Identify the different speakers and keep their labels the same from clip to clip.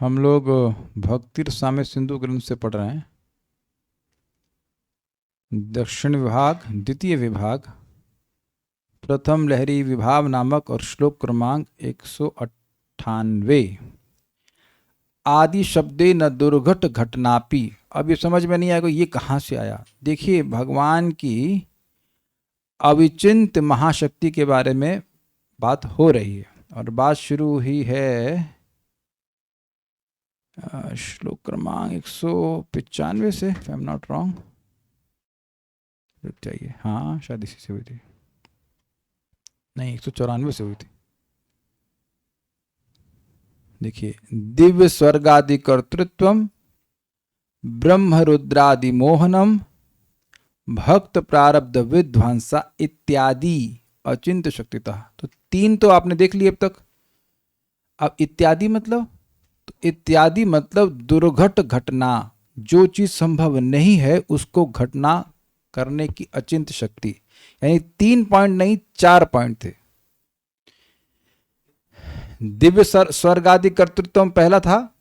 Speaker 1: हम लोग भक्ति रसामृत सिंधु ग्रंथ से पढ़ रहे हैं। दक्षिण विभाग द्वितीय विभाग प्रथम लहरी विभाव नामक और श्लोक क्रमांक 198। आदि शब्दे न दुर्घट घटनापि। अब ये समझ में नहीं आएगा ये कहाँ से आया। देखिए, भगवान की अविचिंत महाशक्ति के बारे में बात हो रही है और बात शुरू हुई है श्लोक क्रमांक 195 से, if I'm not wrong। रुक जाइए, हाँ शायद इसी से हुई थी, नहीं 194 से हुई थी। देखिए, दिव्य स्वर्गादि कर्तृत्वम ब्रह्म रुद्रादि मोहनम भक्त प्रारब्ध विध्वंसा इत्यादि अचिंत्य शक्तितः। तो तीन तो आपने देख लिए अब तक। अब इत्यादि मतलब, तो इत्यादि मतलब दुर्घट घटना, जो चीज संभव नहीं है उसको घटना करने की अचिंत्य शक्ति। यानी 3 पॉइंट नहीं 4 पॉइंट थे। दिव्य स्वर्ग आदि कर्तृत्व पहला था,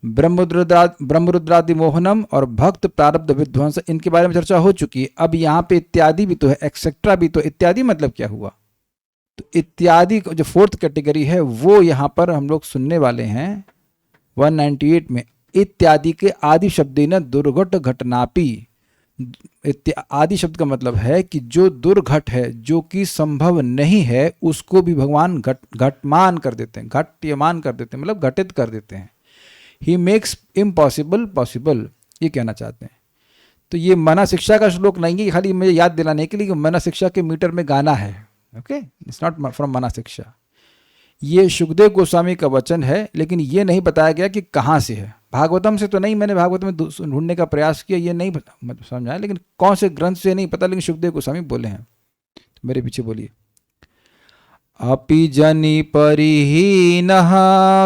Speaker 1: ब्रह्मरुद्रादि मोहनम और भक्त प्रारब्ध विध्वंस, इनके बारे में चर्चा हो चुकी है। अब यहाँ पे इत्यादि भी तो है, एक्सेट्रा भी तो। इत्यादि मतलब क्या हुआ, तो इत्यादि जो फोर्थ कैटेगरी है वो यहाँ पर हम लोग सुनने वाले हैं 198 में। इत्यादि के आदि शब्द न दुर्घट घटनापि। आदि शब्द का मतलब है कि जो दुर्घट है, जो कि संभव नहीं है, उसको भी भगवान घटमान कर देते हैं, घट्यमान कर देते हैं, मतलब घटित कर देते हैं। ही मेक्स इम्पॉसिबल पॉसिबल, ये कहना चाहते हैं। तो ये मना शिक्षा का श्लोक नहीं है, खाली मुझे याद दिलाने के लिए कि मना शिक्षा के मीटर में गाना है। ओके, इट्स नॉट फ्रॉम मना शिक्षा। ये सुखदेव गोस्वामी का वचन है, लेकिन ये नहीं बताया गया कि कहाँ से है। भागवतम से तो नहीं, मैंने भागवत में ढूंढने का प्रयास किया, ये नहीं समझ आया, लेकिन कौन से ग्रंथ से नहीं पता, लेकिन सुखदेव गोस्वामी बोले हैं। तो मेरे पीछे बोलिए। अपि जनि परिहीनः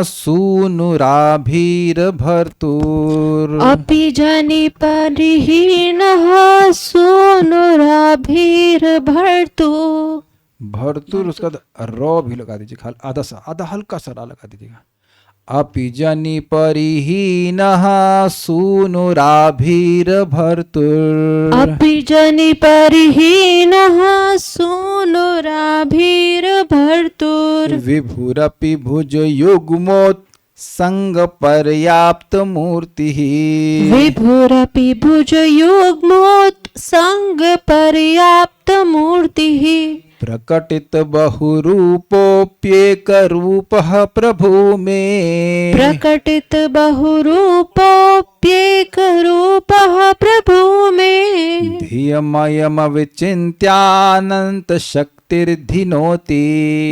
Speaker 1: सूनुराभिर्भर्तुर्।
Speaker 2: अपि जनि परिहीनः सूनुराभिर्भर्तुर्।
Speaker 1: भर्तुर उसका रॉ भी लगा दीजिए, आधा हल्का सा रा लगा दीजिएगा। अपि जनि परिहीनः सूनुराभिर्भर्तुर्।
Speaker 2: अपि जनि परिहीनः सूनुराभिर्भर्तुर्।
Speaker 1: विभुरपि भुज युग्मोत् संग पर्याप्त मूर्ति।
Speaker 2: विभुरपि भुज युग्मोत् संग पर्याप्त मूर्ति।
Speaker 1: प्रकटित बहुरूपोऽप्येक रूपः प्रभु मे।
Speaker 2: प्रकटित बहुरूपोऽप्येक रूपः प्रभु मे।
Speaker 1: धियमयमविचिन्त्यानन्त शक्तिर्धिनोति।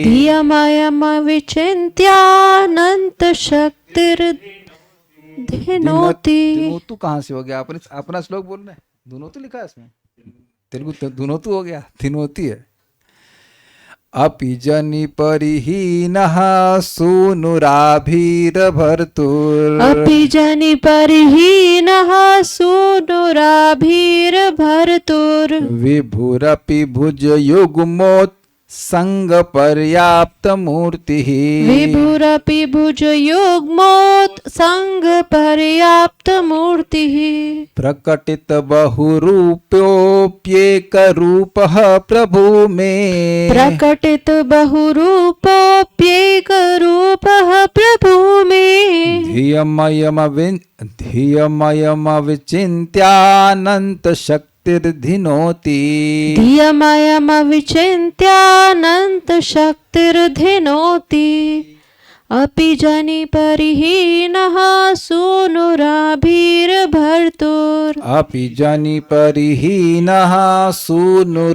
Speaker 2: धियमयमविचिन्त्यानन्त शक्तिर्धिनोति।
Speaker 1: धुनोतु कहाँ से हो गया? आपने अपना श्लोक बोल रहे हैं, धुनोतु लिखा है इसमें, तेलुगु धुनोतु हो गया, धिनोति है। अपि जनि परिहीनः सूनुराभिर्भर्तुर्।
Speaker 2: अपि जनि परिहीनः सूनुराभिर्भर्तुर्।
Speaker 1: विभुरपि भुज युग्मोत् संग पर्याप्त मूर्ति।
Speaker 2: विभुरपि भुज युग्मोत् संग पर्याप्त मूर्ति।
Speaker 1: प्रकटित बहुरूपोऽप्येक रूपः प्रभु मे।
Speaker 2: प्रकटित बहुरूपोऽप्येक रूपः प्रभु मे।
Speaker 1: धियमयमविचिन्त्यानन्त शक्तिर्धिनोति।
Speaker 2: धियमयमविचिन्त्यानन्त शक्तिर्धिनोति। अपि जनि परिहीनः सूनुराभिर्भर्तुर्।
Speaker 1: अपि जनि परिहीनः सूनुराभिर्भर्तुर्।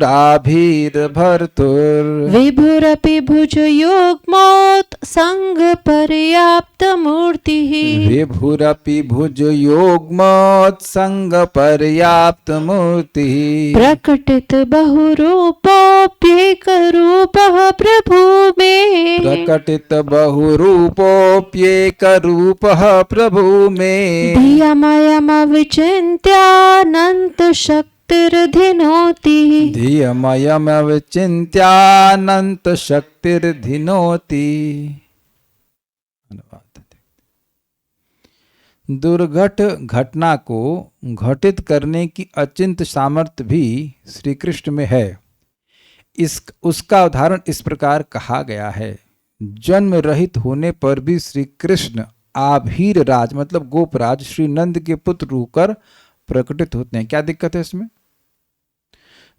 Speaker 2: विभुरपि भुज युग्मोत् संग पर्याप्त मूर्तिः।
Speaker 1: विभुरपि भुज युग्मोत् संग पर्याप्त मूर्तिः।
Speaker 2: प्रकटित बहुरूपोऽप्येक रूपः प्रभु मे।
Speaker 1: प्रकटित बहुरूपोऽप्येक रूपः प्रभु मे।
Speaker 2: धियमयमविचिन्त्यानन्त शक्तिर्धिनोति।
Speaker 1: धियमयमविचिन्त्यानन्त शक्तिर्धिनोति। दुर्घट घटना को घटित करने की अचिंत सामर्थ्य भी श्री कृष्ण में है। उसका उदाहरण इस प्रकार कहा गया है, जन्म रहित होने पर भी श्री कृष्ण आभीर राज मतलब गोपराज श्री नंद के पुत्र होकर प्रकटित होते हैं। क्या दिक्कत है इसमें?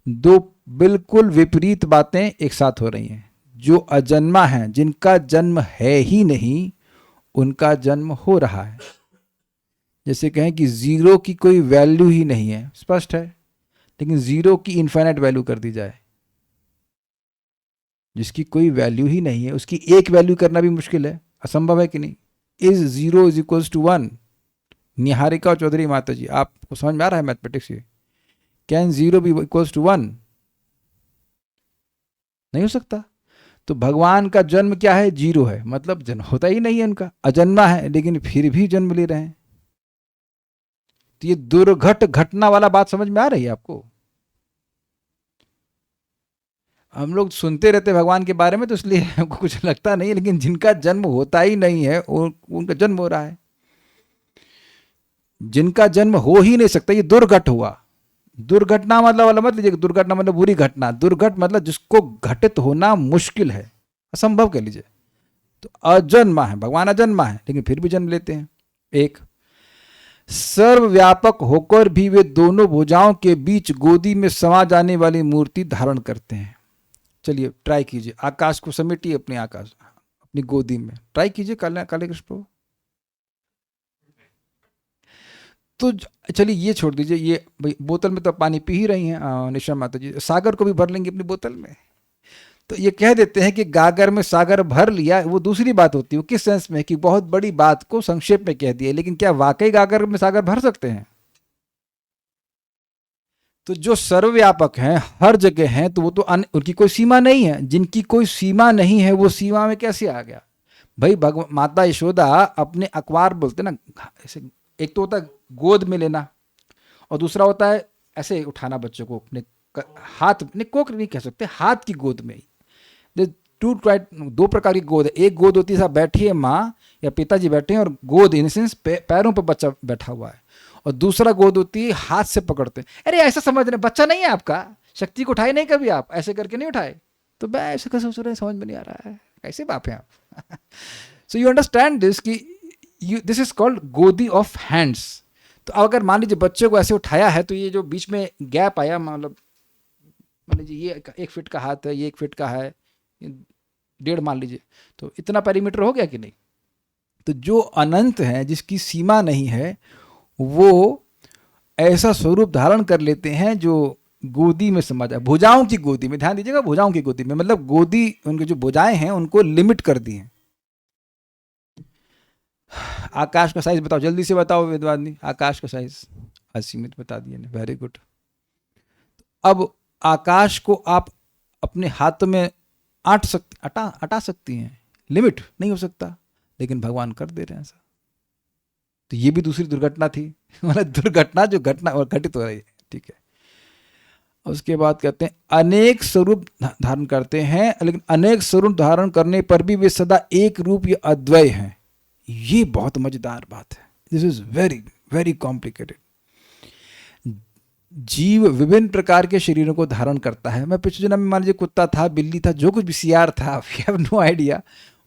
Speaker 1: दो बिल्कुल विपरीत बातें एक साथ हो रही हैं। जो अजन्मा है, जिनका जन्म है ही नहीं, उनका जन्म हो रहा है। जैसे कहें कि जीरो की कोई वैल्यू ही नहीं है, स्पष्ट है, लेकिन जीरो की इनफाइनाइट वैल्यू कर दी जाए, जिसकी कोई वैल्यू ही नहीं है उसकी एक वैल्यू करना भी मुश्किल है, असंभव है कि नहीं? Is zero is equals to 1। Niharika और चौधरी माता जी, आपको समझ में आ रहा है मैथमेटिक्स ये? Can zero be equals to 1? नहीं हो सकता। तो भगवान का जन्म क्या है? जीरो है, मतलब जन्म होता ही नहीं है उनका, अजन्मा है, लेकिन फिर भी जन्म ले रहे हैं। तो ये दुर्घट घटना वाला बात समझ में आ रही है आपको? हम लोग सुनते रहते भगवान के बारे में तो इसलिए हमको कुछ लगता नहीं है, लेकिन जिनका जन्म होता ही नहीं है उनका जन्म हो रहा है। जिनका जन्म हो ही नहीं सकता, ये दुर्घट हुआ। दुर्घटना मतलब वाला मत लीजिए, दुर्घटना मतलब बुरी घटना, दुर्घट मतलब जिसको घटित होना मुश्किल है, असंभव कह लीजिए। तो अजन्मा है, भगवान अजन्मा है, लेकिन फिर भी जन्म लेते हैं। एक, सर्वव्यापक होकर भी वे दोनों भुजाओं के बीच गोदी में समा जाने वाली मूर्ति धारण करते हैं। चलिए ट्राई कीजिए, आकाश को समेटिए अपने आकाश अपनी गोदी में, ट्राई कीजिए काले कृष्ण प्रभु। तो चलिए ये छोड़ दीजिए, ये भाई बोतल में तो पानी पी ही रही हैं निशा माता जी, सागर को भी भर लेंगे अपनी बोतल में। तो ये कह देते हैं कि गागर में सागर भर लिया, वो दूसरी बात होती है। वो किस सेंस में कि बहुत बड़ी बात को संक्षेप में कह दिया, लेकिन क्या वाकई गागर में सागर भर सकते हैं? तो जो सर्वव्यापक हैं, हर जगह हैं, तो वो तो उनकी कोई सीमा नहीं है। जिनकी कोई सीमा नहीं है वो सीमा में कैसे आ गया? भाई माता यशोदा अपने अखबार बोलते ना, ऐसे एक तो होता है गोद में लेना, और दूसरा होता है ऐसे उठाना बच्चों को अपने हाथ, अपने कोक नहीं कह सकते, हाथ की गोद में। दो प्रकार की गोद है। एक गोद होती है साहब बैठी है माँ या पिताजी बैठे हैं और गोद इन सेंस पैरों पर बच्चा बैठा हुआ है, और दूसरा गोद होती है हाथ से पकड़ते हैं। अरे ऐसा समझ रहे बच्चा नहीं है आपका, शक्ति को उठाए नहीं कभी आप, ऐसे करके नहीं उठाए, तो मैं ऐसे कैसे सोच रहे हैं, समझ में नहीं आ रहा है, कैसे बाप हैं आप? सो यू अंडरस्टैंड दिस कि दिस इज कॉल्ड गोदी ऑफ हैंड्स। तो अगर मान लीजिए बच्चे को ऐसे उठाया है, तो ये जो बीच में गैप आया, मतलब मान लीजिए ये 1 फीट का हाथ है, ये 1 फीट का है, 1.5 मान लीजिए, तो इतना पेरीमीटर हो गया कि नहीं? तो जो अनंत है, जिसकी सीमा नहीं है, वो ऐसा स्वरूप धारण कर लेते हैं जो गोदी में समा जाए, भुजाओं की गोदी में। ध्यान दीजिएगा, भुजाओं की गोदी में, मतलब गोदी, उनकी जो भुजाएं हैं उनको लिमिट कर दी हैं। आकाश का साइज बताओ, जल्दी से बताओ वेदवादिनी, आकाश का साइज असीमित बता दिए ने, वेरी गुड। अब आकाश को आप अपने हाथ में अटा सकती हैं, लिमिट नहीं हो सकता, लेकिन भगवान कर दे रहे हैं ऐसा। तो ये भी दूसरी दुर्घटना थी, मतलब दुर्घटना जो घटना और घटित हो रही है, ठीक है। उसके बाद कहते हैं अनेक स्वरूप धारण करते हैं, लेकिन अनेक स्वरूप धारण करने पर भी वे सदा एक रूप या अद्वय हैं। ये बहुत मजेदार बात है, this is very very complicated. जीव विभिन्न प्रकार के शरीरों को धारण करता है। मैं पिछले जन्म में मान लीजिए कुत्ता था, बिल्ली था, जो कुछ भी सियार था, वी हैव नो आइडिया,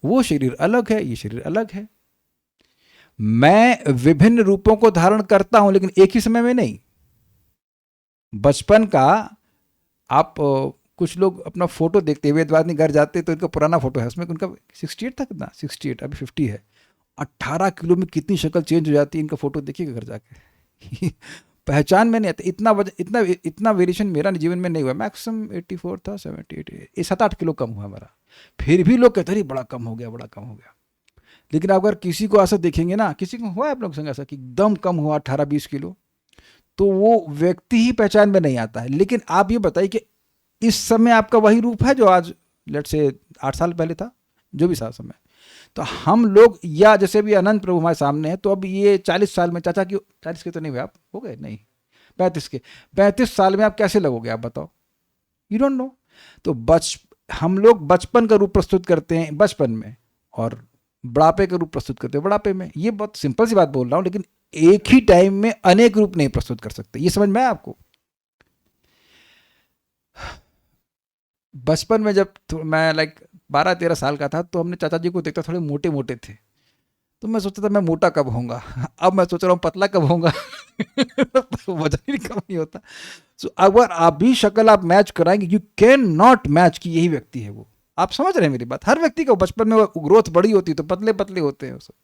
Speaker 1: वो शरीर अलग है, ये शरीर अलग है। मैं विभिन्न रूपों को धारण करता हूं, लेकिन एक ही समय में नहीं। बचपन का आप कुछ लोग अपना फोटो देखते हुए वेदवादिनी घर जाते तो इनका पुराना फोटो है, उसमें उनका 68 था, कितना 68, अभी 50 है। 18 किलो में कितनी शक्ल चेंज हो जाती है, इनका फोटो देखिएगा घर जाके। पहचान में नहीं आता। इतना वेरिएशन मेरा जीवन में नहीं हुआ। मैक्सिमम 84 था, 78, 7-8 किलो कम हुआ हमारा। फिर भी लोग कहते हैं बड़ा कम हो गया, बड़ा कम हो गया। लेकिन अगर किसी को ऐसा देखेंगे ना, किसी को हुआ है आप लोग संग ऐसा कि एकदम कम हुआ 18-20 किलो, तो वो व्यक्ति ही पहचान में नहीं आता है। लेकिन आप ये बताइए कि इस समय आपका वही रूप है जो आज लेट से 8 साल पहले था, जो भी समय। तो हम लोग, या जैसे भी अनंत प्रभु हमारे सामने है, तो अब ये 40 साल में, चाचा की 40 के तो नहीं हुए आप, हो गए नहीं 35 के, 35 साल में आप कैसे लगोगे आप बताओ? You don't know. तो हम लोग बचपन का रूप प्रस्तुत करते हैं बचपन में, और बुढ़ापे का रूप प्रस्तुत करते हैं बुढ़ापे में। ये बहुत सिंपल सी बात बोल रहा हूँ, लेकिन एक ही टाइम में अनेक रूप नहीं प्रस्तुत कर सकते। ये समझ में आया आपको? बचपन में जब मैं 12-13 साल का था तो हमने चाचा जी को देखता, थोड़े मोटे मोटे थे, तो मैं सोचता था मैं मोटा कब होऊंगा। अब मैं सोच रहा हूँ पतला कब होऊंगा। वजन ही कम नहीं होता। सो अगर आप भी शक्ल आप मैच कराएंगे, यू कैन नॉट मैच कि यही व्यक्ति है वो। आप समझ रहे हैं मेरी बात? हर व्यक्ति को बचपन में ग्रोथ बड़ी होती है तो पतले पतले होते हैं सब,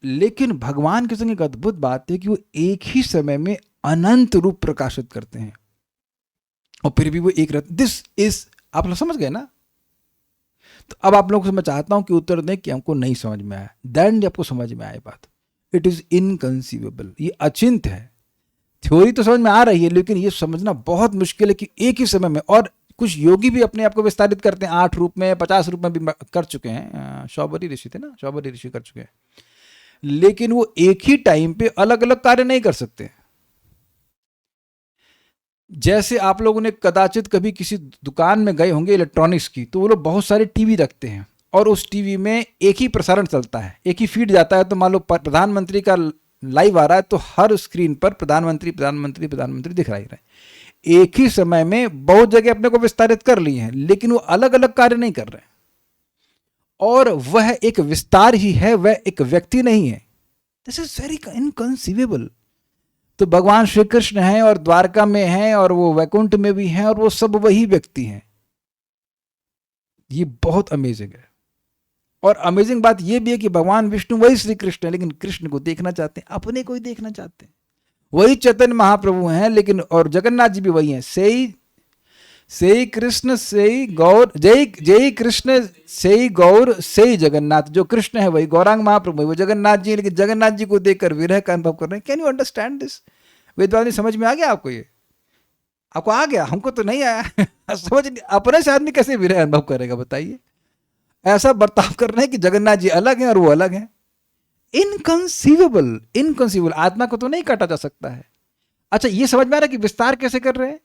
Speaker 1: लेकिन भगवान के संग एक अद्भुत बात है कि वो एक ही समय में अनंत रूप प्रकाशित करते हैं और फिर भी वो एक रत्न। दिस इज, आप लोग समझ गए ना? तो अब आप लोगों से मैं चाहता हूं कि उत्तर दें कि हमको नहीं समझ में आया, देन आपको समझ में आए बात। इट इज इनकंसीवेबल, ये अचिंत है। थ्योरी तो समझ में आ रही है, लेकिन ये समझना बहुत मुश्किल है कि एक ही समय में, और कुछ योगी भी अपने आप को विस्तारित करते हैं 8 रूप में, 50 रूप में भी कर चुके हैं। शौबरी ऋषि थे ना, शौबरी ऋषि कर चुके हैं, लेकिन वो एक ही टाइम पे अलग अलग कार्य नहीं कर सकते। जैसे आप लोगों ने कदाचित कभी किसी दुकान में गए होंगे इलेक्ट्रॉनिक्स की, तो वो लोग बहुत सारे टीवी रखते हैं और उस टीवी में एक ही प्रसारण चलता है, एक ही फीड जाता है। तो मान लो प्रधानमंत्री का लाइव आ रहा है तो हर स्क्रीन पर प्रधानमंत्री प्रधानमंत्री प्रधानमंत्री दिख रहा ही रहे। एक ही समय में बहुत जगह अपने को विस्तारित कर लिए हैं, लेकिन वो अलग अलग कार्य नहीं कर रहे, और वह एक विस्तार ही है, वह एक व्यक्ति नहीं है। This is very inconceivable. तो भगवान श्री कृष्ण हैं और द्वारका में हैं और वो वैकुंठ में भी हैं, और वो सब वही व्यक्ति हैं। ये बहुत अमेजिंग है। और अमेजिंग बात ये भी है कि भगवान विष्णु वही श्री कृष्ण है, लेकिन कृष्ण को देखना चाहते हैं, अपने को ही देखना चाहते हैं। वही चैतन्य महाप्रभु हैं, लेकिन और जगन्नाथ जी भी वही हैं। से कृष्ण से गौर, जय कृष्ण से गौर से जगन्नाथ। जो कृष्ण है वही गौरांग महाप्रभु है, वो जगन्नाथ जी, लेकिन जगन्नाथ जी को देखकर विरह का अनुभव कर रहे हैं। Can you understand this? वेदवादी समझ में आ गया आपको? ये आपको आ गया, हमको तो नहीं आया। समझ नहीं, अपने से आदमी कैसे विरह अनुभव करेगा बताइए? ऐसा बर्ताव कर रहे हैं कि जगन्नाथ जी अलग हैं और वो अलग हैं। Inconceivable, inconceivable. आत्मा को तो नहीं काटा जा सकता है। अच्छा, ये समझ में आ रहा है कि विस्तार कैसे कर रहे हैं?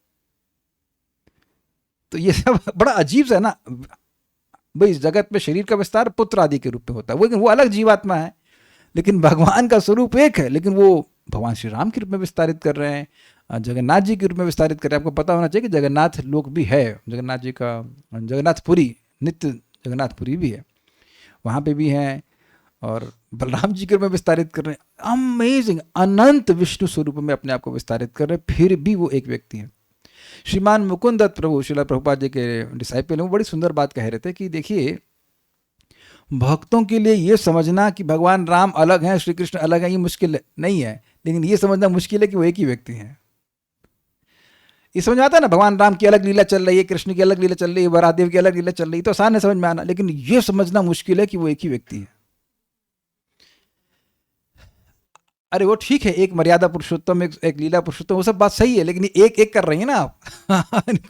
Speaker 1: तो ये सब बड़ा अजीब सा है ना भाई। इस जगत में शरीर का विस्तार पुत्र आदि के रूप में होता है, वो अलग जीवात्मा है, लेकिन भगवान का स्वरूप एक है। लेकिन वो भगवान श्री राम के रूप में विस्तारित कर रहे हैं, जगन्नाथ जी के रूप में विस्तारित कर रहे हैं। आपको पता होना चाहिए कि जगन्नाथ लोक भी है, जगन्नाथ जी का जगन्नाथपुरी, नित्य जगन्नाथपुरी भी है, वहाँ पे भी हैं, और बलराम जी के रूप में विस्तारित कर रहे हैं। अमेजिंग, अनंत विष्णु स्वरूप में अपने आप को विस्तारित कर रहे हैं, फिर भी वो एक व्यक्ति है। श्रीमान मुकुंद दत्त प्रभु, श्रीला प्रभुपाद जी के डिसाइपल, वो बड़ी सुंदर बात कह रहे थे कि देखिए, भक्तों के लिए ये समझना कि भगवान राम अलग हैं, श्री कृष्ण अलग हैं, ये मुश्किल नहीं है, लेकिन ये समझना मुश्किल है कि वो एक ही व्यक्ति हैं। ये समझ में आता है ना, भगवान राम की अलग लीला चल रही है, कृष्ण की अलग लीला चल रही है, वरादेव की अलग लीला चल रही है, तो आसान है समझ में आना, लेकिन ये समझना मुश्किल है कि वो एक ही व्यक्ति है। अरे वो ठीक है, एक मर्यादा पुरुषोत्तम, एक लीला पुरुषोत्तम, वो सब बात सही है, लेकिन एक एक कर रही है ना आप।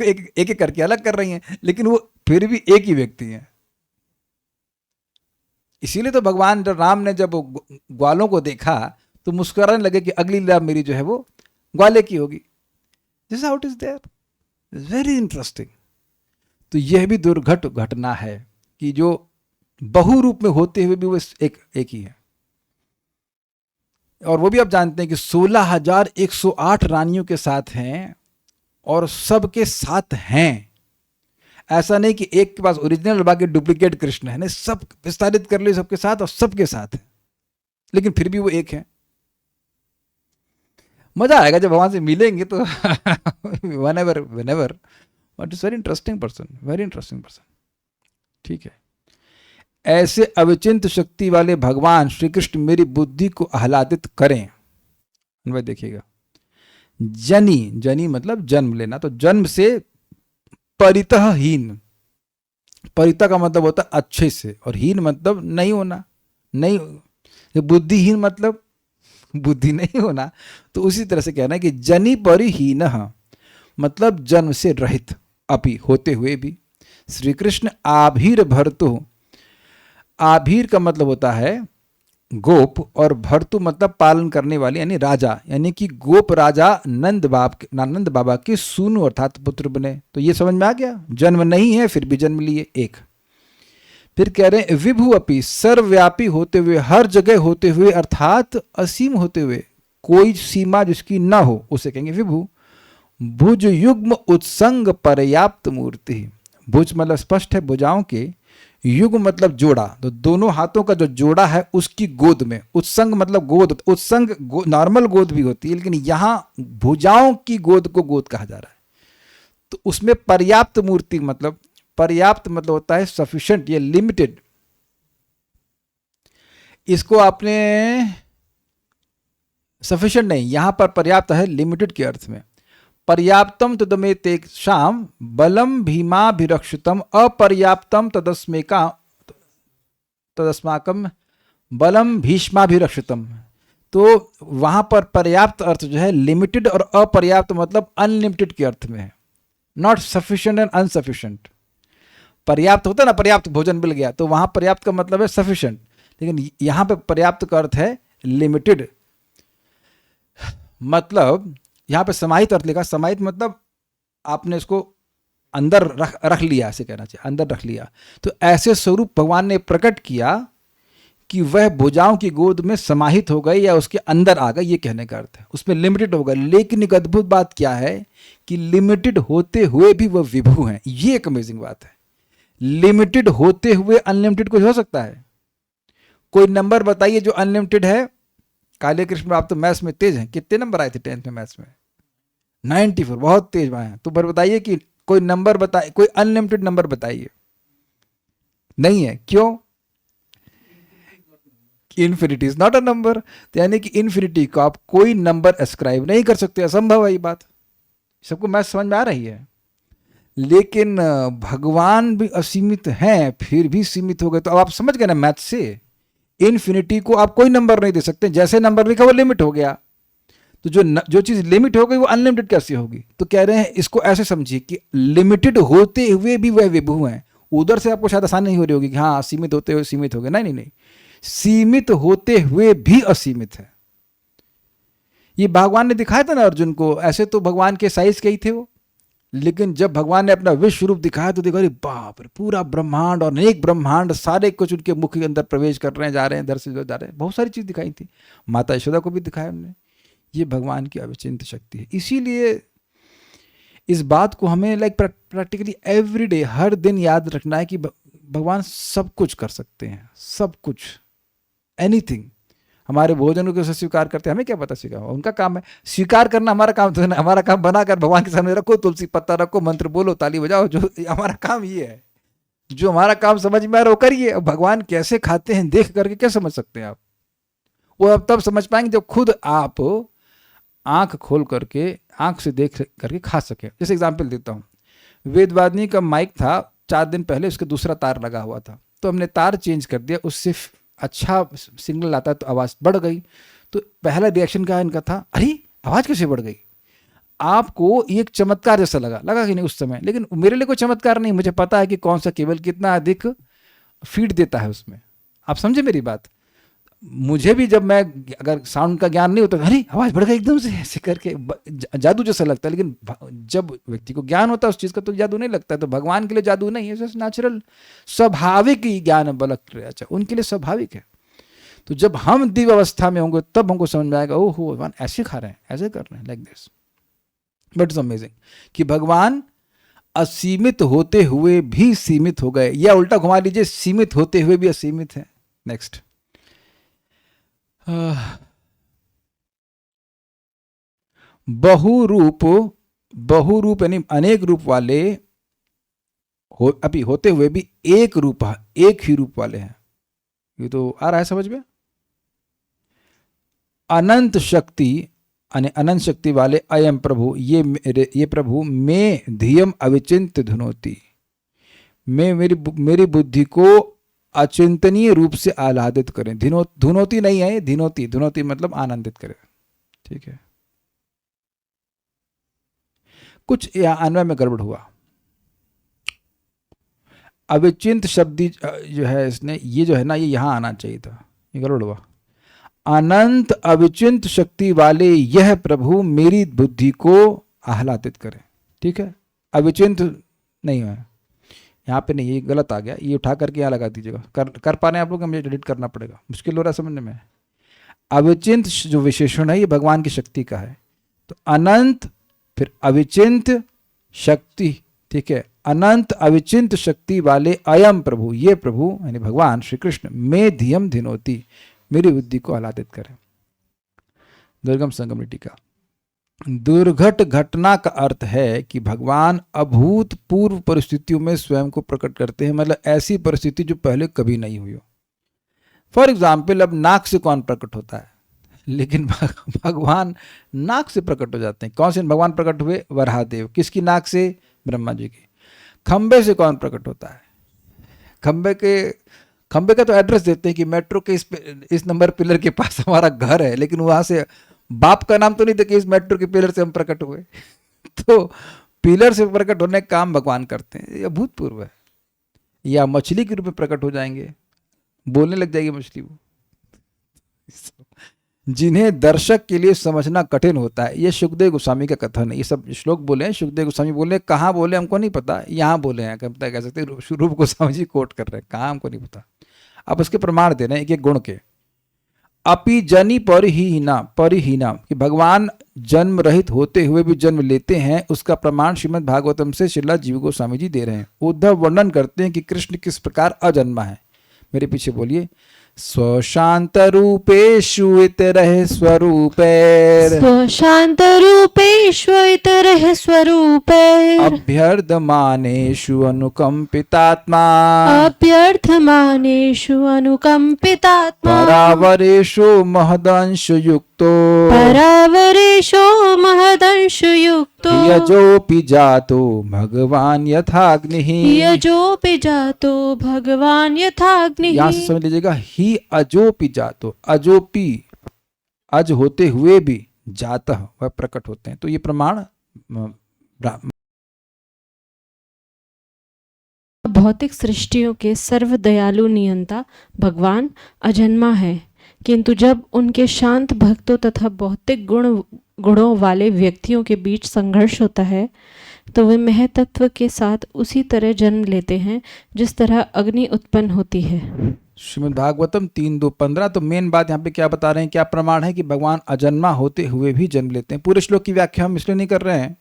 Speaker 1: एक एक करके अलग कर रही हैं, लेकिन वो फिर भी एक ही व्यक्ति है। इसीलिए तो भगवान राम ने जब ग्वालों को देखा तो मुस्कुराने लगे कि अगली लीला मेरी जो है वो ग्वाले की होगी। This how it is there, very interesting. तो यह भी दुर्घट घटना है कि जो बहु रूप में होते हुए भी वो एक ही है। और वो भी आप जानते हैं कि 16,108 रानियों के साथ हैं और सबके साथ हैं। ऐसा नहीं कि एक के पास ओरिजिनल और बाकी डुप्लीकेट कृष्ण है, नहीं, सब विस्तारित कर ले सबके साथ और सबके साथ है, लेकिन फिर भी वो एक है। मजा आएगा जब भगवान से मिलेंगे तो। whenever, but it's very interesting person, very interesting person। ठीक है, ऐसे अविचिंत शक्ति वाले भगवान श्री कृष्ण मेरी बुद्धि को आह्लादित करें। भाई देखिएगा, जनी मतलब जन्म लेना, तो जन्म से परितः हीन, परितः का मतलब होता है अच्छे से, और हीन मतलब नहीं होना, नहीं, बुद्धिहीन मतलब बुद्धि नहीं होना। तो उसी तरह से कहना है कि जनी परिहीन मतलब जन्म से रहित, अपि होते हुए भी। श्री कृष्ण आभीर भर्तु, आभीर का मतलब होता है गोप, और भर्तु मतलब पालन करने वाले यानी राजा, यानी कि गोप राजा नंद बाबा के सूनु अर्थात पुत्र बने। तो ये समझ में आ गया, जन्म नहीं है फिर भी जन्म लिए एक। फिर कह रहे हैं विभु अपि, सर्वव्यापी होते हुए, हर जगह होते हुए, अर्थात असीम होते हुए, कोई सीमा जिसकी ना हो उसे कहेंगे विभु। भुज युग्म उत्संग पर्याप्त मूर्ति, भुज मतलब स्पष्ट है भुजाओं के, युग मतलब जोड़ा, तो दोनों हाथों का जो जोड़ा है उसकी गोद में, उत्संग मतलब गोद, उत्संग नॉर्मल गोद भी होती है, लेकिन यहां भुजाओं की गोद को गोद कहा जा रहा है। तो उसमें पर्याप्त मूर्ति मतलब, पर्याप्त मतलब होता है सफिशिएंट, ये लिमिटेड। इसको आपने सफिशिएंट नहीं, यहां पर पर्याप्त है लिमिटेड के अर्थ में। पर्याप्तम तदमेते शाम बलम भीमाभिरक्षितम, अपर्याप्तम तदस्माकम बलम भीष्माभिरक्षितम। तो वहां पर पर्याप्त अर्थ जो है लिमिटेड, और अपर्याप्त मतलब अनलिमिटेड के अर्थ में है, नॉट सफिशिएंट एंड अनसफिशिएंट। पर्याप्त होता है ना, पर्याप्त भोजन मिल गया, तो वहां पर्याप्त का मतलब है सफिशिएंट, लेकिन यहां पे पर्याप्त का अर्थ है लिमिटेड। मतलब यहां पे समाहित अर्थ लिखा, समाहित मतलब आपने इसको अंदर रख लिया, ऐसे कहना चाहिए, अंदर रख लिया। तो ऐसे स्वरूप भगवान ने प्रकट किया कि वह भुजाओं की गोद में समाहित हो गए या उसके अंदर आ गए, ये कहने का अर्थ है। उसमें लिमिटेड हो गए, लेकिन एक अद्भुत बात क्या है कि लिमिटेड होते हुए भी वह विभु हैं। ये एक अमेजिंग बात है। लिमिटेड होते हुए अनलिमिटेड कुछ हो सकता है? कोई नंबर बताइए जो अनलिमिटेड है। काले कृष्ण, आप तो मैथ्स में तेज हैं, कितने नंबर आए थे 10th में मैथ्स में? 94, बहुत तेज आए हैं। तो फिर बताइए कि कोई नंबर बताइए, कोई अनलिमिटेड नंबर बताइए। नहीं है, क्यों? Infinity is not a number. तो यानी कि इन्फिनिटी को आप कोई नंबर एस्क्राइब नहीं कर सकते, असंभव है ये बात। सबको मैथ समझ में आ रही है? लेकिन भगवान भी असीमित हैं, फिर भी सीमित हो गए। तो अब आप समझ गए ना मैथ से, इन्फिनिटी को आप कोई नंबर नहीं दे सकते, जैसे नंबर लिखा वो लिमिट हो गया। तो जो चीज लिमिट हो गई वो अनलिमिटेड कैसे होगी? तो कह रहे हैं इसको ऐसे समझिए कि लिमिटेड होते हुए भी वह विभु हैं। उधर से आपको शायद आसानी नहीं हो रही होगी कि हाँ सीमित होते हुए सीमित हो गए, नहीं, सीमित होते हुए भी असीमित है। ये भगवान ने दिखाया था ना अर्जुन को। ऐसे तो भगवान के साइज के ही थे वो, लेकिन जब भगवान ने अपना विश्व रूप दिखाया तो देखो, अरे बाप रे, पूरा ब्रह्मांड और अनेक ब्रह्मांड सारे कुछ उनके मुख के अंदर प्रवेश कर रहे हैं, जा रहे हैं, इधर से जा रहे हैं। बहुत सारी चीज दिखाई थी। माता यशोदा को भी दिखाया उन्होंने। ये भगवान की अविचिंत शक्ति है। इसीलिए इस बात को हमें प्रैक्टिकली एवरीडे, हर दिन याद रखना है कि भगवान सब कुछ कर सकते हैं, सब कुछ, एनीथिंग। हमारे भोजन को कैसे स्वीकार करते हैं हमें क्या पता, स्वीकार उनका काम है। स्वीकार करना हमारा काम तो है, हमारा काम बनाकर भगवान के सामने रखो, तुलसी पत्ता रखो, मंत्र बोलो, ताली बजाओ, जो हमारा काम ये है। जो हमारा काम समझ में आ रहा है वो करिए। अब भगवान कैसे खाते हैं देख करके क्या समझ सकते हैं आप? वो अब तब समझ पाएंगे जब खुद आप आंख खोल करके, आंख से देख करके खा सके। जैसे एग्जाम्पल देता हूँ, वेदवादिनी का माइक था, 4 दिन पहले उसके दूसरा तार लगा हुआ था, तो हमने तार चेंज कर दिया, उससे अच्छा सिग्नल आता तो आवाज़ बढ़ गई। तो पहला रिएक्शन क्या इनका था, अरे आवाज़ कैसे बढ़ गई? आपको एक चमत्कार जैसा लगा कि नहीं उस समय? लेकिन मेरे लिए कोई चमत्कार नहीं, मुझे पता है कि कौन सा केबल कितना अधिक फीड देता है उसमें। आप समझे मेरी बात? मुझे भी जब मैं, अगर साउंड का ज्ञान नहीं होता, अरे आवाज़ बढ़ गई एकदम से, ऐसे करके जादू जैसा लगता है। लेकिन जब व्यक्ति को ज्ञान होता है उस चीज़ का तो जादू नहीं लगता है। तो भगवान के लिए जादू नहीं है, नेचुरल, स्वाभाविक ही ज्ञान बलक, अच्छा उनके लिए स्वाभाविक है। तो जब हम दिव्य अवस्था में होंगे तब हमको समझ में आएगा, ओहो भगवान ऐसे खा रहे हैं, ऐसे कर रहे हैं, like this. But it's amazing कि भगवान असीमित होते हुए भी सीमित हो गए, या उल्टा घुमा लीजिए, सीमित होते हुए भी असीमित है। नेक्स्ट, बहुरूप यानी अनेक रूप वाले अभी होते हुए भी एक ही रूप वाले हैं। ये तो आ रहा है समझ में? अनंत शक्ति अनंत शक्ति वाले अयम प्रभु, ये प्रभु मैं धियम अविचिंत धुनोती, मैं मेरी बुद्धि को अचिंतनीय रूप से आह्लादित करें। धुनोती नहीं है, धुनोती मतलब आनंदित करें। ठीक है, कुछ अन्वय में गड़बड़ हुआ। अविचिंत शब्द जो है इसने, ये जो है ना, ये यहां आना चाहिए था, ये गड़बड़ हुआ। अनंत अविचिंत शक्ति वाले यह प्रभु मेरी बुद्धि को आह्लादित करें। ठीक है, अविचिंत नहीं है, यहाँ पे नहीं, ये गलत आ गया, ये उठा करके यहाँ लगा दीजिएगा। कर पा रहे हैं आप लोग? मुझे एडिट करना पड़ेगा, मुश्किल हो रहा है समझने में। अविचिंत जो विशेषण है ये भगवान की शक्ति का है। तो अनंत फिर अविचिंत शक्ति, ठीक है, अनंत अविचिंत शक्ति वाले अयम प्रभु, ये प्रभु यानी भगवान श्री कृष्ण, में धियम धिनोति, मेरी बुद्धि को आह्लादित करें। दुर्गम संगम टीका। दुर्घट घटना का अर्थ है कि भगवान अभूतपूर्व परिस्थितियों में स्वयं को प्रकट करते हैं, मतलब ऐसी परिस्थिति जो पहले कभी नहीं हुई हो। फॉर एग्जाम्पल, अब नाक से कौन प्रकट होता है? लेकिन भगवान नाक से प्रकट हो जाते हैं। कौन से भगवान प्रकट हुए? वराहदेव। किसकी नाक से? ब्रह्मा जी की। खंबे से कौन प्रकट होता है? खंबे का तो एड्रेस देते हैं कि मेट्रो के इस नंबर पिलर के पास हमारा घर है, लेकिन वहां से बाप का नाम तो नहीं था कि इस मेट्रो के पिलर से हम प्रकट हुए। तो पिलर से प्रकट होने का काम भगवान करते हैं, यह अभूतपूर्व है। या मछली के रूप में प्रकट हो जाएंगे, बोलने लग जाएगी मछली वो, जिन्हें दर्शक के लिए समझना कठिन होता है। ये सुखदेव गोस्वामी का कथन है। ये सब श्लोक बोले हैं, सुखदेव गोस्वामी बोले, कहाँ बोले हमको नहीं पता, यहाँ बोले हैं, कह सकते रूप गोस्वामी जी कोट कर रहे हैं, कहाँ हमको नहीं पता। अब उसके प्रमाण दे रहे हैं एक एक गुण के। अपि जनि परिहीना, कि भगवान जन्म रहित होते हुए भी जन्म लेते हैं, उसका प्रमाण श्रीमद् भागवतम से श्रीला जीव गोस्वामी जी दे रहे हैं। उद्धव वर्णन करते हैं कि कृष्ण किस प्रकार अजन्मा है। मेरे पीछे बोलिए। स्वशांत रूपेषु इतरः स्वरूपैर्,
Speaker 2: स्वशांत रूपेषु इतरः स्वरूपैर्,
Speaker 1: अभ्यर्धमानेषु अनुकंपितात्मा,
Speaker 2: अभ्यर्थमानेषु अनुकंपितात्मा,
Speaker 1: परावरेषु महदंशयुक्तो,
Speaker 2: परावरेषो महदंशयुक्तो,
Speaker 1: यजोपि जातो भगवान यथाग्निः,
Speaker 2: यजोपि जातो भगवान यथाग्निः।
Speaker 1: यहां से समझ लीजिएगा, ही अजोपि जातो, अजोपि अज होते हुए भी, जातः वह प्रकट होते हैं। तो ये प्रमाण
Speaker 2: भौतिक सृष्टियों के सर्व दयालु नियंता भगवान अजन्मा है, किंतु जब उनके शांत भक्तों तथा भौतिक गुणों वाले व्यक्तियों के बीच संघर्ष होता है तो वे महतत्व के साथ उसी तरह जन्म लेते हैं जिस तरह अग्नि उत्पन्न होती है।
Speaker 1: श्रीमद् भागवतम 3.2.15। तो मेन बात यहाँ पे क्या बता रहे हैं, क्या प्रमाण है कि भगवान अजन्मा होते हुए भी जन्म लेते हैं। पूरे श्लोक की व्याख्या हम इसलिए नहीं कर रहे हैं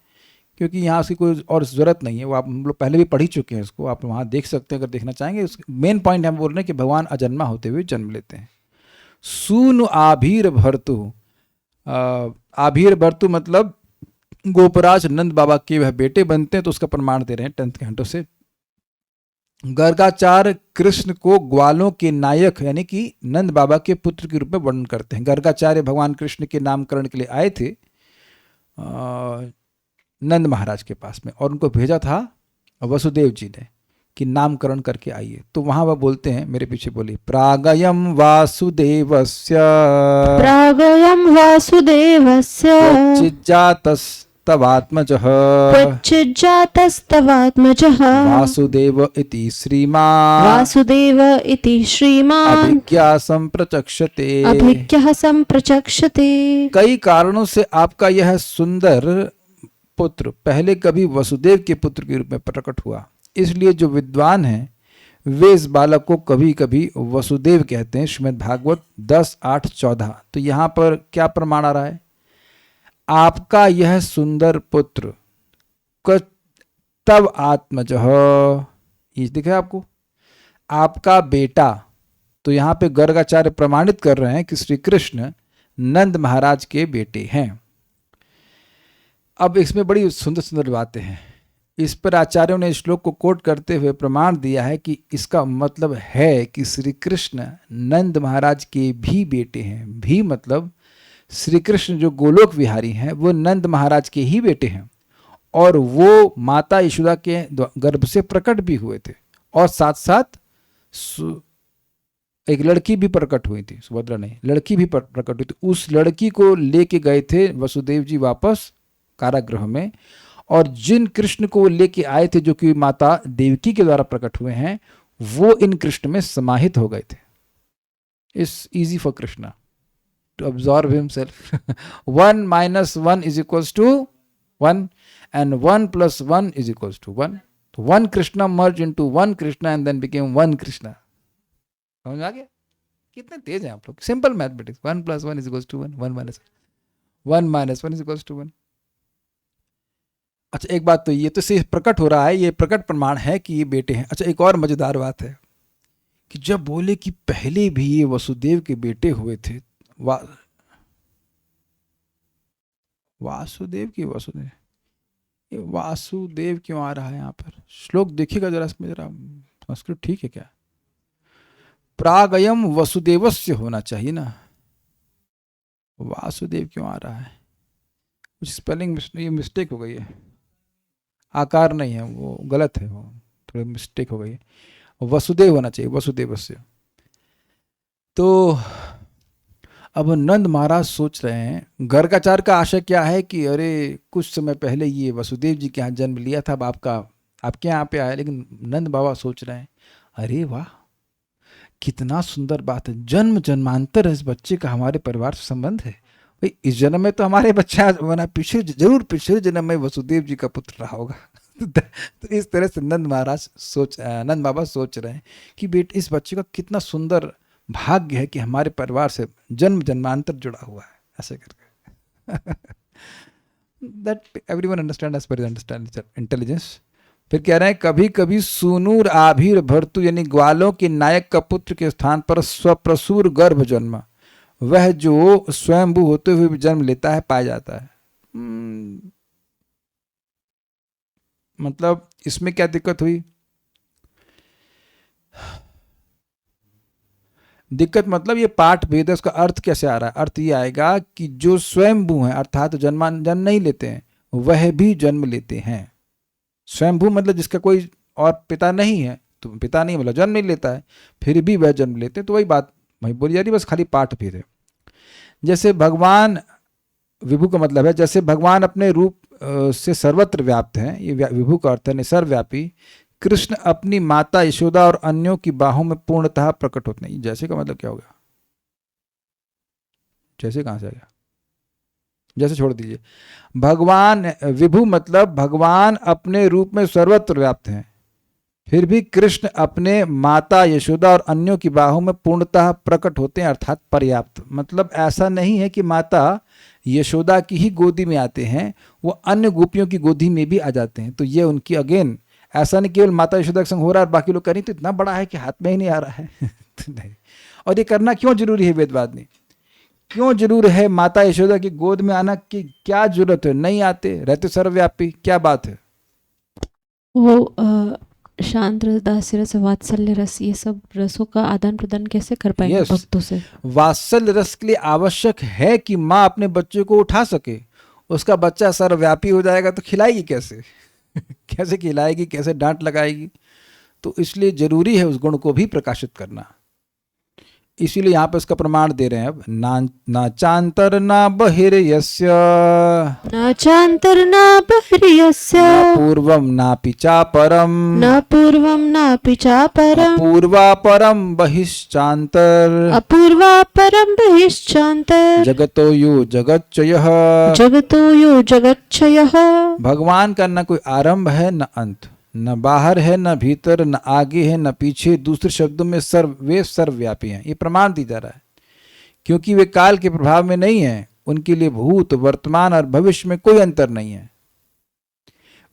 Speaker 1: क्योंकि यहाँ उसकी कोई और ज़रूरत नहीं है, वो आप हम लोग पहले भी पढ़ ही चुके हैं इसको, आप वहाँ देख सकते हैं अगर देखना चाहेंगे। उस मेन पॉइंट हम बोल रहे हैं कि भगवान अजन्मा होते हुए जन्म लेते हैं। सूनु आभीर भर्तु, आभीर भर्तु मतलब गोपराज नंद बाबा के वह बेटे बनते हैं, तो उसका प्रमाण दे रहे हैं 10th घंटों से। गर्गाचार्य कृष्ण को ग्वालों के नायक यानी कि नंद बाबा के पुत्र के रूप में वर्णन करते हैं। गर्गाचार्य भगवान कृष्ण के नामकरण के लिए आए थे नंद महाराज के पास में, और उनको भेजा था वसुदेव जी ने कि नामकरण करके आइए। तो वहां वह बोलते हैं, मेरे पीछे बोली, प्रागयम वासुदेवस्य,
Speaker 2: प्रागयम वासुदेवस्य,
Speaker 1: चिज्जातस्तवात्मजः,
Speaker 2: चिज्जातस्तवात्मजः,
Speaker 1: वासुदेव इति श्रीमान्,
Speaker 2: वासुदेव इति श्रीमान्,
Speaker 1: अभिज्ञा संप्रचक्षते,
Speaker 2: अभिज्ञः संप्रचक्षते।
Speaker 1: कई कारणों से आपका यह सुंदर पुत्र पहले कभी वसुदेव के पुत्र के रूप में प्रकट हुआ, इसलिए जो विद्वान हैं वे इस बालक को कभी कभी वसुदेव कहते हैं। श्रीमद् भागवत 10.8.14। तो यहाँ पर क्या प्रमाण आ रहा है, आपका यह सुंदर पुत्र तब आत्मजः, ये दिख रहा है आपको, आपका बेटा। तो यहाँ पे गर्गाचार्य प्रमाणित कर रहे हैं कि श्री कृष्ण नंद महाराज के बेटे हैं। अब इसमें बड़ी सुंदर सुंदर बातें हैं। इस पर आचार्यों ने इस श्लोक को कोट करते हुए प्रमाण दिया है कि इसका मतलब है कि श्री कृष्ण नंद महाराज के भी बेटे हैं। भी मतलब श्री कृष्ण जो गोलोक विहारी हैं वो नंद महाराज के ही बेटे हैं, और वो माता यशोदा के गर्भ से प्रकट भी हुए थे, और साथ साथ एक लड़की भी प्रकट हुई थी, सुभद्रा नहीं, लड़की भी प्रकट हुई थी। उस लड़की को लेके गए थे वसुदेव जी वापस कारागृह में, और जिन कृष्ण को लेके आए थे जो कि माता देवकी के द्वारा प्रकट हुए हैं, वो इन कृष्ण में समाहित हो गए थे। It's easy for Krishna to absorb himself. 1 - 1 is equals to 1 and 1 + 1 is equals to 1. तो one Krishna merge into one Krishna and then became one Krishna. समझ आ गया? कितने तेज हैं आप लोग। Simple mathematics, 1 + 1 = 1, 1 - 1 = 1। अच्छा, एक बात तो ये तो सिर्फ प्रकट हो रहा है, ये प्रकट प्रमाण है कि ये बेटे हैं। अच्छा, एक और मजेदार बात है कि जब बोले कि पहले भी ये वसुदेव के बेटे हुए थे, वासुदेव की वसुदेव, ये वासुदेव क्यों आ रहा है यहाँ पर? श्लोक देखिएगा जरा, इसमें जरा संस्कृत ठीक है क्या? प्रागयम वसुदेवस्य होना चाहिए ना, वासुदेव क्यों आ रहा है? कुछ स्पेलिंग मिस्टेक हो गई है, आकार नहीं है वो, गलत है, वो थोड़ी मिस्टेक हो गई है, वसुदेव होना चाहिए, वसुदेवस्य। तो अब नंद महाराज सोच रहे हैं, गर्गाचार्य का आशय क्या है कि अरे कुछ समय पहले ये वसुदेव जी के यहाँ जन्म लिया था, अब आपके यहाँ पे आया। लेकिन नंद बाबा सोच रहे हैं, अरे वाह कितना सुंदर बात है, जन्म जन्मांतर इस बच्चे का हमारे परिवार से संबंध है। भाई इस जन्म में तो हमारे बच्चा बना, पिछले जन्म में वसुदेव जी का पुत्र रहा होगा। तो इस तरह से नंद बाबा सोच रहे हैं कि बेटे इस बच्चे का कितना सुंदर भाग्य है कि हमारे परिवार से जन्म जन्मांतर जुड़ा हुआ है, ऐसे करके। That everyone understand as per understand intelligence. फिर कह रहे हैं कभी कभी सूनूर आभीर भर्तु यानी ग्वालों के नायक का पुत्र के स्थान पर स्वप्रसूर गर्भ जन्म, वह जो स्वयंभू होते हुए भी जन्म लेता है, पाया जाता है। मतलब इसमें क्या दिक्कत हुई? दिक्कत मतलब ये पाठ भेद है, उसका अर्थ कैसे आ रहा है? अर्थ ये आएगा कि जो स्वयंभू हैं अर्थात जन्म नहीं लेते हैं, वह भी जन्म लेते हैं। स्वयंभू मतलब जिसका कोई और पिता नहीं है, तो पिता नहीं मतलब जन्म नहीं लेता है, फिर भी वह जन्म लेते हैं। तो वही बात वही बोली जा रही, बस खाली पाठ भेद है। जैसे भगवान विभु का मतलब है, जैसे भगवान अपने रूप से सर्वत्र व्याप्त हैं, ये विभु का अर्थ है सर्वव्यापी। कृष्ण अपनी माता यशोदा और अन्यों की बाहों में पूर्णतः प्रकट होते हैं। जैसे का मतलब क्या हो गया? जैसे कहां से आ गया? जैसे छोड़ दीजिए। भगवान विभु मतलब भगवान अपने रूप में सर्वत्र व्याप्त हैं, फिर भी कृष्ण अपने माता यशोदा और अन्यों की बाहों में पूर्णतः प्रकट होते हैं अर्थात पर्याप्त। मतलब ऐसा नहीं है कि माता यशोदा की ही गोदी में आते हैं, वो अन्य गोपियों की गोदी में भी आ जाते हैं। तो ये उनकी अगेन ऐसा नहीं केवल माता यशोदा के संग हो रहा है और बाकी लोग कह रही तो इतना बड़ा है कि हाथ में ही नहीं आ रहा है। तो नहीं। और ये करना क्यों जरूरी है? वेदवाद ने क्यों जरूर है माता यशोदा की गोद में आना की क्या जरूरत है? नहीं आते, रहते सर्वव्यापी, क्या बात है?
Speaker 2: वो शांत रस, दास्य रस, वात्सल्य रस, ये सब रसों का आदान प्रदान कैसे कर पाएंगे भक्तों से?
Speaker 1: वात्सल्य रस के लिए आवश्यक है कि माँ अपने बच्चे को उठा सके। उसका बच्चा सर्वव्यापी हो जाएगा तो खिलाएगी कैसे? कैसे खिलाएगी, कैसे डांट लगाएगी? तो इसलिए जरूरी है उस गुण को भी प्रकाशित करना। इसीलिए यहाँ पे उसका प्रमाण दे रहे हैं। अब ना चांतर ना बहिर्यस्य,
Speaker 2: न चांतर न बहिर्यस्य,
Speaker 1: न पूर्वम नापि चापरम,
Speaker 2: न पूर्वम नापि चापरम,
Speaker 1: अपूर्वापरम बहिश्चांतर,
Speaker 2: अपूर्वापरम बहिश्चांतर,
Speaker 1: जगतो यो जगच्चयः,
Speaker 2: जगतो यो जगच्चयः।
Speaker 1: भगवान का न कोई आरंभ है न अंत, न बाहर है न भीतर, न आगे है न पीछे। दूसरे शब्दों में वे सर्वव्यापी हैं। ये प्रमाण दी जा रहा है क्योंकि वे काल के प्रभाव में नहीं हैं। उनके लिए भूत, वर्तमान और भविष्य में कोई अंतर नहीं है।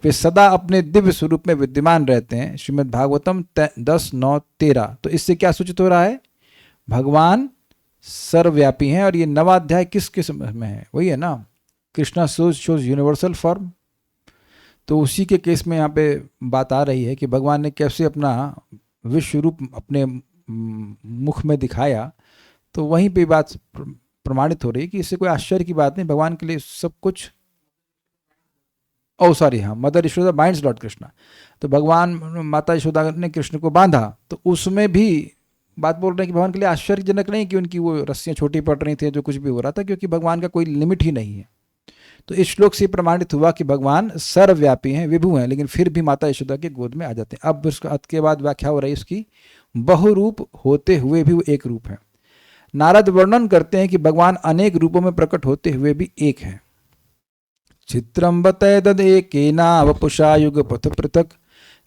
Speaker 1: वे सदा अपने दिव्य स्वरूप में विद्यमान रहते हैं। श्रीमद् भागवतम 10:9-13। तो इससे क्या सूचित हो रहा है? भगवान सर्वव्यापी हैं। और ये 9वां अध्याय किस में है? वही है ना, कृष्णा शोज यूनिवर्सल फॉर्म। तो उसी के केस में यहाँ पे बात आ रही है कि भगवान ने कैसे अपना विश्व रूप अपने मुख में दिखाया। तो वहीं पे बात प्रमाणित हो रही है कि इससे कोई आश्चर्य की बात नहीं। भगवान के लिए सब कुछ mother Yashoda binds Lord Krishna. तो भगवान माता यशोदा ने कृष्ण को बांधा, तो उसमें भी बात बोल रहे हैं कि भगवान के लिए आश्चर्यजनक नहीं कि उनकी वो रस्सियाँ छोटी पड़ रही थी, जो कुछ भी हो रहा था, क्योंकि भगवान का कोई लिमिट ही नहीं है। तो इस श्लोक से प्रमाणित हुआ कि भगवान सर्वव्यापी हैं, विभु हैं, लेकिन फिर भी माता यशोदा के गोद में आ जाते हैं। अब उसके बाद व्याख्या हो रही है इसकी, बहुरूप होते हुए भी वो एक रूप है। नारद वर्णन करते हैं कि भगवान अनेक रूपों में प्रकट होते हुए भी एक है। चित्रम बतैदद एकेना वपुषा युग पथ पृथक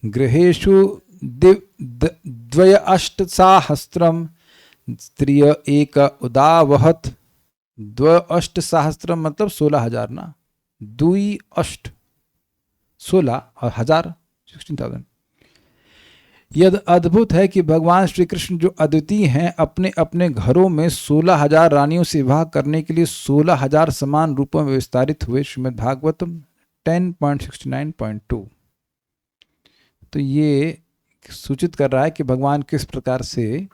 Speaker 1: गृहेषु द्वय अष्ट साहस्रम स्त्रिय एक उदावहत। द्व अष्ट सहस्त्रम मतलब 16,000 ना, दुई अष्ट 16 और 1000 16,000। यह अद्भुत है कि भगवान श्री कृष्ण जो अद्वितीय हैं, अपने अपने घरों में 16,000 रानियों से विवाह करने के लिए 16,000 समान रूपों में विस्तारित हुए। श्रीमद् भागवतम 10.69.2। तो ये सूचित कर रहा है कि भगवान किस प्रकार से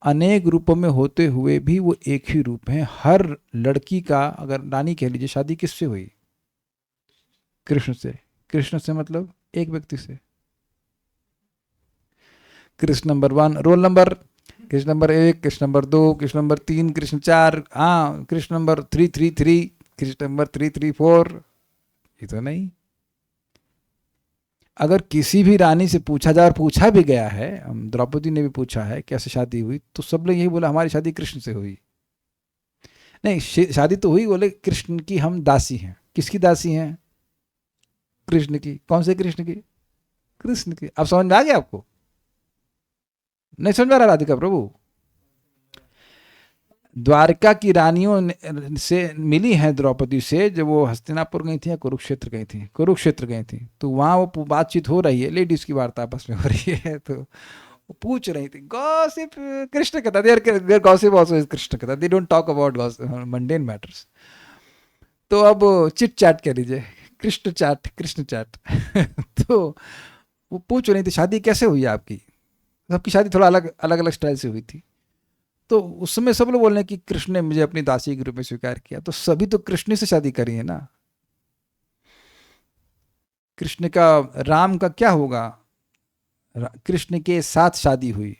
Speaker 1: अनेक रूपों में होते हुए भी वो एक ही रूप हैं। हर लड़की का, अगर रानी कह लीजिए, शादी किससे हुई? कृष्ण से। कृष्ण से मतलब एक व्यक्ति से। Krishna number 1 roll number, Krishna number 1, Krishna number 2, Krishna number 3, Krishna 4, हाँ कृष्ण नंबर 333, कृष्ण नंबर 334, ये तो नहीं। अगर किसी भी रानी से पूछा जाए, और पूछा भी गया है, द्रौपदी ने भी पूछा है कैसे शादी हुई, तो सब लोग यही बोला हमारी शादी कृष्ण से हुई। नहीं, शादी तो हुई, बोले कृष्ण की हम दासी हैं। किसकी दासी हैं? कृष्ण की। कौन से कृष्ण की? कृष्ण की। अब समझ में आ गया आपको? नहीं समझ में आ रहा राधिका प्रभु? द्वारका की रानियों से मिली हैं द्रौपदी से जब वो हस्तिनापुर गई थी या कुरुक्षेत्र गई थी? कुरुक्षेत्र गई थी। तो वहाँ वो बातचीत हो रही है, लेडीज की वार्ता आपस में हो रही है, तो वो पूछ रही थी गॉसिप। कृष्ण कहता there gossip also is Krishna कहता, they don't talk about mundane matters. तो अब चिट चैट कह लीजिए, कृष्ण चैट, कृष्ण चैट। तो वो पूछ रही थी शादी कैसे हुई आपकी? सबकी शादी थोड़ा अलग अलग अलग स्टाइल से हुई थी। तो उस समय सब लोग बोल रहे हैं कि कृष्ण ने मुझे अपनी दासी के रूप में स्वीकार किया। तो सभी तो कृष्ण से शादी करी है ना। कृष्ण का, राम का क्या होगा? कृष्ण के साथ शादी हुई,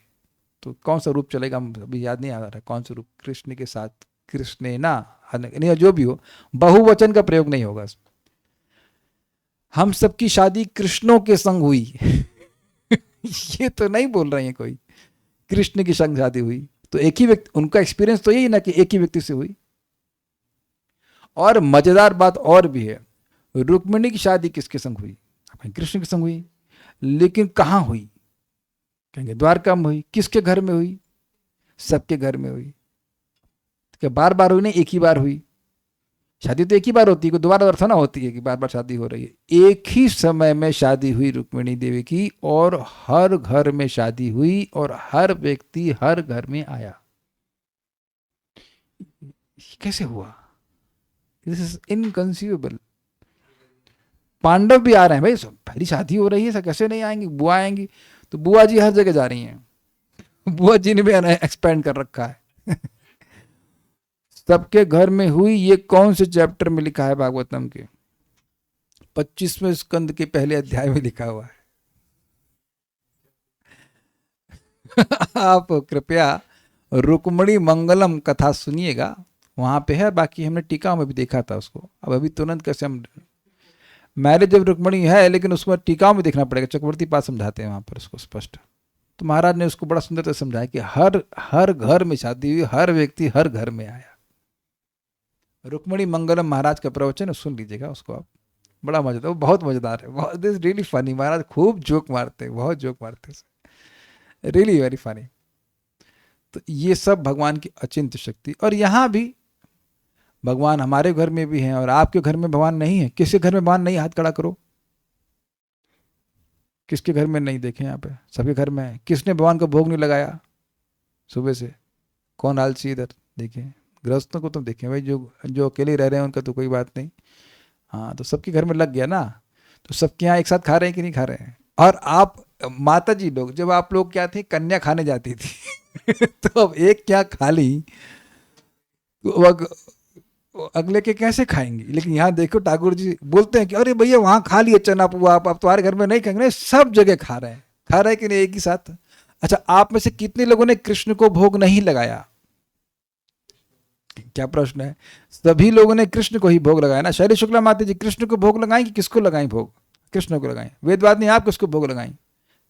Speaker 1: तो कौन सा रूप चलेगा अभी याद नहीं आ रहा कौन सा रूप। कृष्ण के साथ, कृष्ण ना, नहीं जो भी हो, बहुवचन का प्रयोग नहीं होगा। हम सबकी शादी कृष्णों के संग हुई। ये तो नहीं बोल रहे हैं कोई कृष्ण की संग शादी हुई। तो एक ही व्यक्ति, उनका एक्सपीरियंस तो यही ना कि एक ही व्यक्ति से हुई। और मजेदार बात और भी है, रुक्मिणी की शादी किसके संग हुई? कृष्ण के संग हुई। लेकिन कहाँ हुई? कहेंगे द्वारका में हुई। किसके घर में हुई? सबके घर में हुई। क्या बार बार हुई? नहीं, एक ही बार हुई। शादी तो एक ही बार होती है, दोबारा थोड़ा ना होती है कि बार बार शादी हो रही है। एक ही समय में शादी हुई रुक्मिणी देवी की, और हर घर में शादी हुई, और हर व्यक्ति हर घर में आया। कैसे हुआ? This is inconceivable. पांडव भी आ रहे हैं भाई, सब पहली शादी हो रही है, सब कैसे नहीं आएंगे? बुआ आएंगी। तो बुआ जी हर जगह जा रही हैं। बुआ जी ने भी एक्सपेंड कर रखा है। सबके घर में हुई। ये कौन से चैप्टर में लिखा है? भागवतम के 25वें स्कंद के पहले अध्याय में लिखा हुआ है। आप कृपया रुक्मणी मंगलम कथा सुनिएगा, वहां पे है। बाकी हमने टीका में भी देखा था उसको। अब अभी तुरंत कैसे हम, मैरिज जब रुक्मणी है, लेकिन उसको टीका में देखना पड़ेगा। चक्रवर्ती पास समझाते हैं वहां पर उसको स्पष्ट। तो महाराज ने उसको बड़ा सुंदर से समझाया कि हर हर घर में शादी हुई, हर व्यक्ति हर घर में आया। रुक्मणी मंगलम महाराज का प्रवचन सुन लीजिएगा उसको आप, बड़ा मजेदार, वो बहुत मजेदार है। बहुत, दिस रियली फनी। महाराज खूब जोक मारते हैं, बहुत जोक मारते हैं, रियली वेरी फनी। तो ये सब भगवान की अचिंत्य शक्ति। और यहाँ भी भगवान हमारे घर में भी हैं, और आपके घर में भगवान नहीं है। किसके घर में भगवान नहीं? हाथ खड़ा करो। किसके घर में नहीं? देखें यहाँ पे सबके घर में है। किसने भगवान को भोग नहीं लगाया सुबह से? कौन आलसी? इधर देखिए, गृहस्थों को तो देखें भाई, जो अकेले रह रहे हैं उनका तो कोई बात नहीं। हाँ, तो सबके घर में लग गया ना। तो सबके यहाँ एक साथ खा रहे हैं कि नहीं खा रहे हैं? और आप माता जी लोग, जब आप लोग क्या थे, कन्या खाने जाती थी तो अब एक क्या खा ली, तो अगले के कैसे खाएंगे? लेकिन यहाँ देखो ठाकुर जी बोलते हैं कि अरे भैया वहां खा लिए चना पुआ, आप तुम्हारे घर में नहीं खाएंगे। नहीं, सब जगह खा रहे हैं। खा रहे हैं कि नहीं एक ही साथ? अच्छा, आप में से कितने लोगों ने कृष्ण को भोग नहीं लगाया? क्या प्रश्न है? सभी लोगों ने कृष्ण को ही भोग लगाया ना। शैली शुक्ला माता जी कृष्ण को भोग लगाई कि किसको लगाई भोग? कृष्ण को लगाई। वेदवाद नहीं, आप किसको भोग लगाई?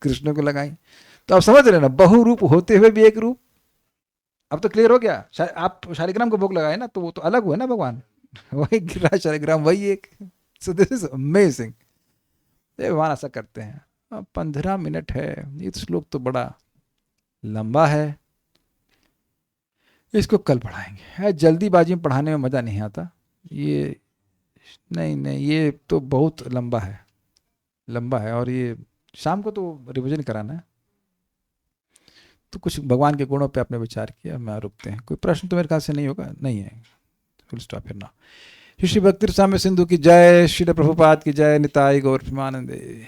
Speaker 1: कृष्ण को लगाई। तो आप समझ रहे ना, बहु रूप होते हुए भी एक रूप। अब तो क्लियर हो गया। आप शालिग्राम को भोग लगाए ना, तो वो तो अलग हुए ना भगवान। वही गिरा शालिग्राम, वही एक। So this is amazing. भगवान ऐसा करते हैं। 15 मिनट है, ये तो श्लोक तो बड़ा लंबा है, इसको कल पढ़ाएंगे। जल्दीबाजी में पढ़ाने में मज़ा नहीं आता, ये नहीं ये तो बहुत लंबा है और ये शाम को तो रिवीजन कराना है। तो कुछ भगवान के गुणों पे आपने विचार किया, मैं रुकते हैं। कोई प्रश्न तो मेरे ख्याल से नहीं होगा, नहीं है, फुल स्टॉप फिर ना। श्री भक्ति स्वामी सिंधु की जय, श्री प्रभुपाद की जय, निताई गौर प्रेमानंदे।